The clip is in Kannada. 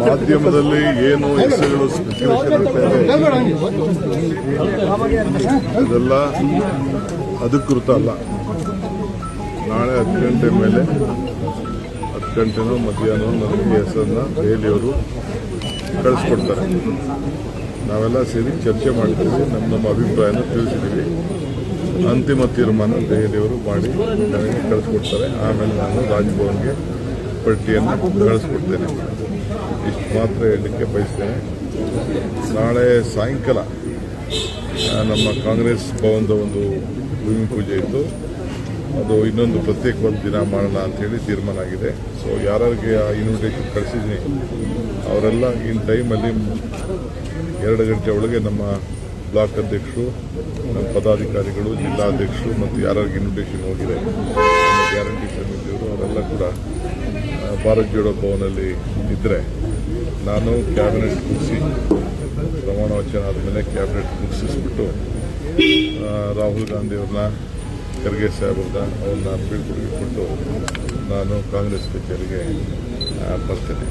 ಮಾಧ್ಯಮದಲ್ಲಿ ಏನು ಹೆಸರುಗಳು ಅದೆಲ್ಲ ಅಧಿಕೃತ ಅಲ್ಲ. ನಾಳೆ 10 ಗಂಟೆ ಮೇಲೆ 10 ಗಂಟೆನೋ ಮಧ್ಯಾಹ್ನ ನನಗೆ ಹೆಸರನ್ನ ದೆಹಲಿಯವರು ಕಳಿಸ್ಕೊಡ್ತಾರೆ. ನಾವೆಲ್ಲ ಸೇರಿ ಚರ್ಚೆ ಮಾಡ್ತೀವಿ, ನಮ್ಮ ಅಭಿಪ್ರಾಯನ ತಿಳಿಸಿದ್ದೀವಿ. ಅಂತಿಮ ತೀರ್ಮಾನ ದೆಹಲಿಯವರು ಮಾಡಿ ನನಗೆ ಕಳಿಸ್ಕೊಡ್ತಾರೆ. ಆಮೇಲೆ ನಾನು ರಾಜಭವನ್ಗೆ ಪಟ್ಟಿಯನ್ನು ಕಳಿಸ್ಕೊಡ್ತೇನೆ. ಇಷ್ಟು ಮಾತ್ರ ಹೇಳಲಿಕ್ಕೆ ಬಯಸ್ತೇನೆ. ನಾಳೆ ಸಾಯಂಕಾಲ ನಮ್ಮ ಕಾಂಗ್ರೆಸ್ ಭವನದ ಒಂದು ಭೂಮಿ ಪೂಜೆ ಇತ್ತು. ಅದು ಇನ್ನೊಂದು ಪ್ರತ್ಯೇಕವಾದ ದಿನ ಮಾಡೋಣ ಅಂಥೇಳಿ ತೀರ್ಮಾನ ಆಗಿದೆ. ಸೊ ಯಾರಿಗೆ ಆ ಇನ್ವಿಟೇಷನ್ ಕಳಿಸಿದ್ದೀನಿ ಅವರೆಲ್ಲ ಇನ್ ಟೈಮಲ್ಲಿ 2 ಗಂಟೆ ಒಳಗೆ ನಮ್ಮ ಬ್ಲಾಕ್ ಅಧ್ಯಕ್ಷರು, ನಮ್ಮ ಪದಾಧಿಕಾರಿಗಳು, ಜಿಲ್ಲಾಧ್ಯಕ್ಷರು ಮತ್ತು ಯಾರಿಗೆ ಇನ್ವಿಟೇಷನ್ ಹೋಗಿದೆ ನಮ್ಮ ಗ್ಯಾರಂಟಿ ಸಮಿತಿಯವರು ಅವರೆಲ್ಲ ಕೂಡ ಭಾರತ್ ಜೋಡೋ ಭವನಲ್ಲಿ ಇದ್ದರೆ ನಾನು ಕ್ಯಾಬಿನೆಟ್ ಮುಗಿಸಿ ಪ್ರಮಾಣ ವಚನ ಆದಮೇಲೆ ಕ್ಯಾಬಿನೆಟ್ ಮುಗಿಸಿಸ್ಬಿಟ್ಟು ರಾಹುಲ್ ಗಾಂಧಿಯವ್ರನ್ನ, ಖರ್ಗೆ ಸಾಹೇಬ್ರನ್ನ ಅವ್ರನ್ನ ಬೀಳ್ಕೊಡುಗೆ ಕೊಟ್ಟು ನಾನು ಕಾಂಗ್ರೆಸ್ ಕಚೇರಿಗೆ ಬರ್ತೇನೆ.